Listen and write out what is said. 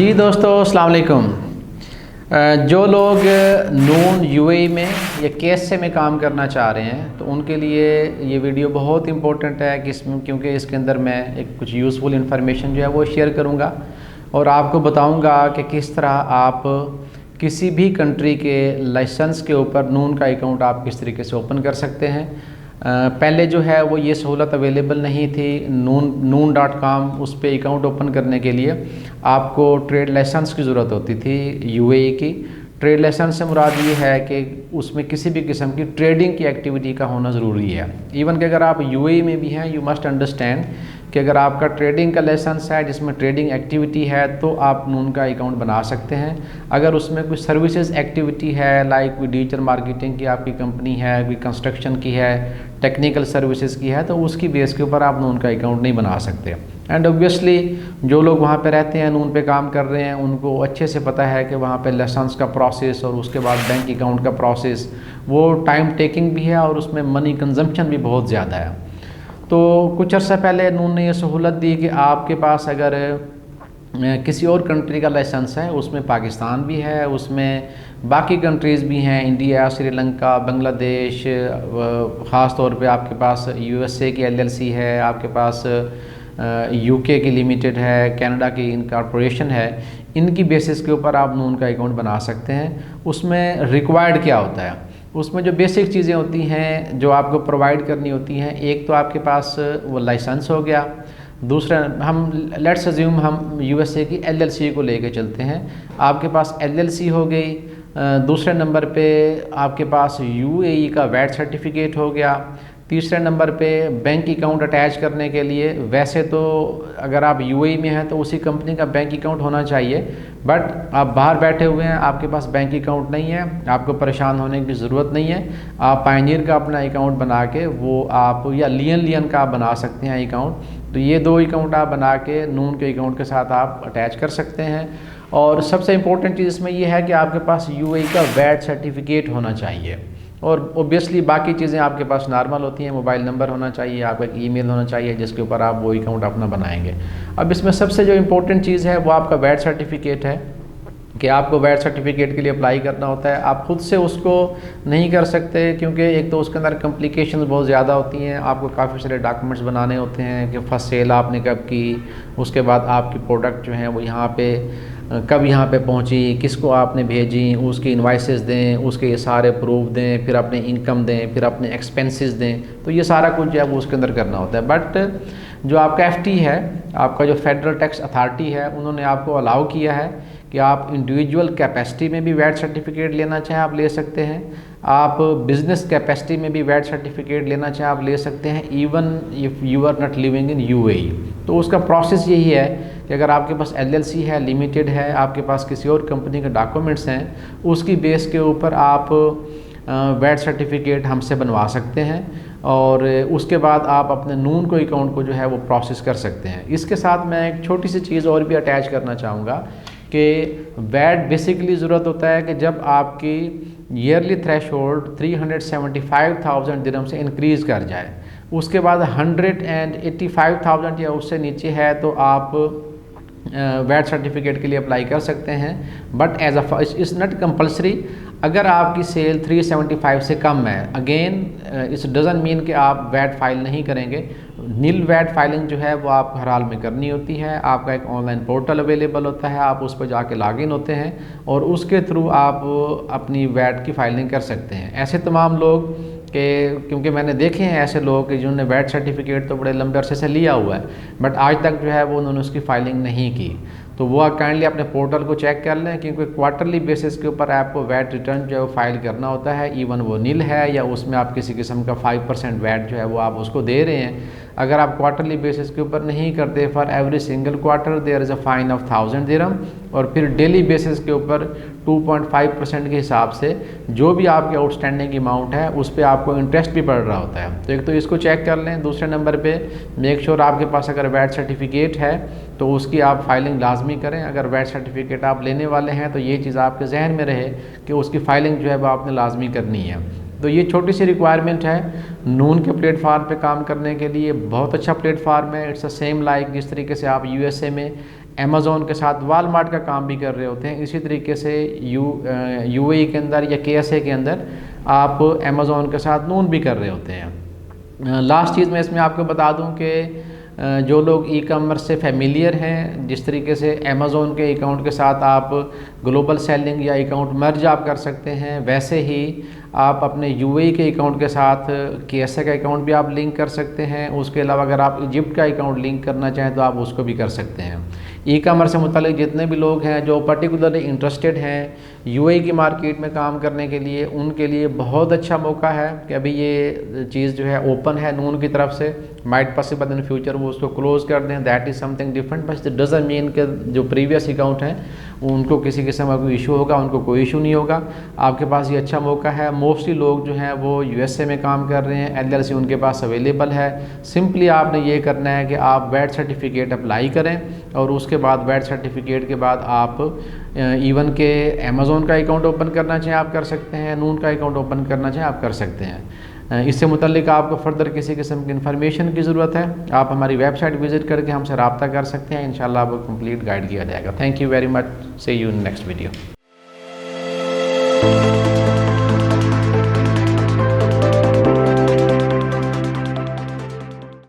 जी दोस्तों, अस्सलाम वालेकुम। जो लोग नून यूएई में या केएसए में काम करना चाह रहे हैं तो उनके लिए ये वीडियो बहुत इंपॉर्टेंट है क्योंकि इसके अंदर मैं एक कुछ यूज़फुल इन्फॉर्मेशन जो है वो शेयर करूँगा और आपको बताऊँगा कि किस तरह आप किसी भी कंट्री के लाइसेंस के ऊपर नून का अकाउंट आप किस तरीके से ओपन कर सकते हैं। पहले जो है वो ये सहूलत अवेलेबल नहीं थी। noon.com उस पर अकाउंट ओपन करने के लिए आपको ट्रेड लाइसेंस की ज़रूरत होती थी यूएई की। ट्रेड लाइसेंस से मुराद ये है कि उसमें किसी भी किस्म की ट्रेडिंग की एक्टिविटी का होना ज़रूरी है। इवन कि अगर आप यूएई में भी हैं, यू मस्ट अंडरस्टैंड कि अगर आपका ट्रेडिंग का लाइसेंस है जिसमें ट्रेडिंग एक्टिविटी है तो आप नून का अकाउंट बना सकते हैं। अगर उसमें कोई सर्विसेज एक्टिविटी है, लाइक कोई डिजिटल मार्केटिंग की आपकी कंपनी है, कोई कंस्ट्रक्शन की है, टेक्निकल सर्विसेज की है, तो उसकी बेस के ऊपर आप नून का अकाउंट नहीं बना सकते। एंड ऑब्वियसली जो लोग वहाँ पे रहते हैं, नून पे काम कर रहे हैं, उनको अच्छे से पता है कि वहाँ पे लाइसेंस का प्रोसेस और उसके बाद बैंक अकाउंट का प्रोसेस वो टाइम टेकिंग भी है और उसमें मनी कंजम्पशन भी बहुत ज़्यादा है। तो कुछ अर्सा पहले नून ने यह सहूलत दी कि आपके पास अगर किसी और कंट्री का लाइसेंस है, उसमें पाकिस्तान भी है, उसमें बाकी कंट्रीज़ भी हैं, इंडिया, श्रीलंका, बांग्लादेश, ख़ास तौर पे आपके पास यूएसए की एलएलसी है, आपके पास यूके की लिमिटेड है, कनाडा की इनकॉर्पोरेशन है, इनकी बेसिस के ऊपर आप नून का अकाउंट बना सकते हैं। उसमें रिक्वायर्ड क्या होता है, उसमें जो बेसिक चीज़ें होती हैं जो आपको प्रोवाइड करनी होती हैं, एक तो आपके पास वो लाइसेंस हो गया, दूसरा हम लेट्स अज्यूम हम यूएसए की एलएलसी को लेके चलते हैं, आपके पास एलएलसी हो गई। दूसरे नंबर पे आपके पास यूएई का वैट सर्टिफिकेट हो गया। तीसरे नंबर पे बैंक अकाउंट अटैच करने के लिए, वैसे तो अगर आप यूएई में हैं तो उसी कंपनी का बैंक अकाउंट होना चाहिए, बट आप बाहर बैठे हुए हैं, आपके पास बैंक अकाउंट नहीं है, आपको परेशान होने की ज़रूरत नहीं है। आप पायनियर का अपना अकाउंट बना के वो आप या लियन का आप बना सकते हैं अकाउंट। तो ये दो अकाउंट आप बना के नून के अकाउंट के साथ आप अटैच कर सकते हैं। और सबसे इम्पोर्टेंट चीज़ इसमें यह है कि आपके पास यूएई का वैट सर्टिफिकेट होना चाहिए और ओबियसली बाकी चीज़ें आपके पास नॉर्मल होती हैं। मोबाइल नंबर होना चाहिए, आपका एक ईमेल होना चाहिए जिसके ऊपर आप वो अकाउंट अपना बनाएंगे। अब इसमें सबसे जो इम्पोर्टेंट चीज़ है वो आपका वैट सर्टिफिकेट है कि आपको वैट सर्टिफिकेट के लिए अप्लाई करना होता है। आप खुद से उसको नहीं कर सकते क्योंकि एक तो उसके अंदर कॉम्प्लिकेशंस बहुत ज़्यादा होती हैं। आपको काफ़ी सारे डॉक्यूमेंट्स बनाने होते हैं कि फर्स्ट सेल आपने कब की, उसके बाद आपकी प्रोडक्ट जो है वो यहाँ पे कब यहाँ पे पहुँची, किसको आपने भेजी, उसके इन्वाइसेस दें, उसके ये सारे प्रूफ दें, फिर अपने इनकम दें, फिर अपने एक्सपेंसेस दें। तो ये सारा कुछ जो है वो उसके अंदर करना होता है। बट जो आपका एफटी है, आपका जो फेडरल टैक्स अथॉरिटी है, उन्होंने आपको अलाउ किया है कि आप इंडिविजुअल कैपेसिटी में भी वैट सर्टिफिकेट लेना चाहें आप ले सकते हैं, आप बिज़नेस कैपेसिटी में भी वैट सर्टिफिकेट लेना चाहें आप ले सकते हैं, even if you are not living in UAE. तो उसका प्रोसेस यही है कि अगर आपके पास एलएलसी है, लिमिटेड है, आपके पास किसी और कंपनी के डॉक्यूमेंट्स हैं, उसकी बेस के ऊपर आप वैट सर्टिफिकेट हमसे बनवा सकते हैं और उसके बाद आप अपने नून को अकाउंट को जो है वो प्रोसेस कर सकते हैं। इसके साथ मैं एक छोटी सी चीज़ और भी अटैच करना चाहूँगा कि वैट बेसिकली ज़रूरत होता है कि जब आपकी ईयरली थ्रेशोल्ड 375,000 दिरहम से इंक्रीज़ कर जाए, उसके बाद 185,000 या उससे नीचे है तो आप वैट सर्टिफिकेट के लिए अप्लाई कर सकते हैं। But as a it's not compulsory. अगर आपकी सेल 375 से कम है, अगेन इट्स डजंट मीन कि आप वैट फाइल नहीं करेंगे। नील वैट फाइलिंग जो है वो आप हर हाल में करनी होती है। आपका एक ऑनलाइन पोर्टल अवेलेबल होता है, आप उस पर जाके लॉगिन होते हैं और उसके थ्रू आप अपनी वैट की फाइलिंग कर सकते हैं। ऐसे तमाम लोग क्योंकि मैंने देखे हैं ऐसे लोग कि जिन्होंने वैट सर्टिफिकेट तो बड़े लंबे अरसे से लिया हुआ है बट आज तक जो है वो उन्होंने उसकी फाइलिंग नहीं की। तो वो काइंडली अपने पोर्टल को चेक कर लें क्योंकि क्वार्टरली बेसिस के ऊपर आपको वैट रिटर्न जो है वो फाइल करना होता है, इवन वो नील है या उसमें आप किसी किस्म का 5% वैट जो है वो आप उसको दे रहे हैं। अगर आप क्वार्टरली बेसिस के ऊपर नहीं करते, for every single quarter there is a fine of 1000 dirham और फिर डेली बेसिस के ऊपर 2.5% के हिसाब से जो भी आपके आउटस्टैंडिंग अमाउंट है उस पर आपको इंटरेस्ट भी पड़ रहा होता है। तो एक तो इसको चेक कर लें। दूसरे नंबर पे मेक श्योर आपके पास अगर वैट सर्टिफिकेट है तो उसकी आप फाइलिंग लाजमी करें। अगर वैट सर्टिफिकेट आप लेने वाले हैं तो ये चीज़ आपके जहन में रहे कि उसकी फाइलिंग जो है वो आपने लाजमी करनी है। तो ये छोटी सी रिक्वायरमेंट है नून के प्लेटफार्म पे काम करने के लिए। बहुत अच्छा प्लेटफार्म है। इट्स अ सेम लाइक जिस तरीके से आप यूएसए में अमेज़ॉन के साथ वालमार्ट का काम भी कर रहे होते हैं। इसी तरीके से यूएई के अंदर या केएसए के अंदर आप अमेज़ॉन के साथ नून भी कर रहे होते हैं। लास्ट चीज़ मैं इसमें आपको बता दूं कि जो लोग ई कॉमर्स से फेमिलियर हैं, जिस तरीके से अमेज़ॉन के अकाउंट के साथ आप ग्लोबल सेलिंग या अकाउंट मर्ज आप कर सकते हैं, वैसे ही आप अपने यूएई के अकाउंट के साथ केएसए का अकाउंट भी आप लिंक कर सकते हैं। उसके अलावा अगर आप इजिप्ट का अकाउंट लिंक करना चाहें तो आप उसको भी कर सकते हैं। ई कॉमर्स से मुतालिक जितने भी लोग हैं जो पर्टिकुलरली इंटरेस्टेड हैं यूएई की मार्केट में काम करने के लिए, उनके लिए बहुत अच्छा मौका है कि अभी ये चीज़ जो है ओपन है नून की तरफ से। माइट पॉसिबल इन फ्यूचर वो उसको क्लोज़ कर दें, that is something different, but it doesn't mean कि जो प्रीवियस अकाउंट हैं उनको किसी किस्म का कोई इशू होगा, उनको कोई इशू नहीं होगा। आपके पास ये अच्छा मौका है। मोस्टली लोग जो हैं वो यूएसए में काम कर रहे हैं, एलएलसी उनके पास अवेलेबल है। सिंपली आपने ये करना है कि आप वैट सर्टिफिकेट अप्लाई करें और उसके बाद वैट सर्टिफिकेट के बाद आप इवन के अमेज़ॉन का अकाउंट ओपन करना चाहें आप कर सकते हैं, नून का अकाउंट ओपन करना चाहें आप कर सकते हैं। इससे मुतल्लिक आपको फर्दर किसी किस्म की इन्फॉर्मेशन की ज़रूरत है, आप हमारी वेबसाइट विज़िट करके हमसे रब्ता कर सकते हैं। इंशाल्लाह आपको कंप्लीट गाइड किया जाएगा। Thank you very much, see you in next video.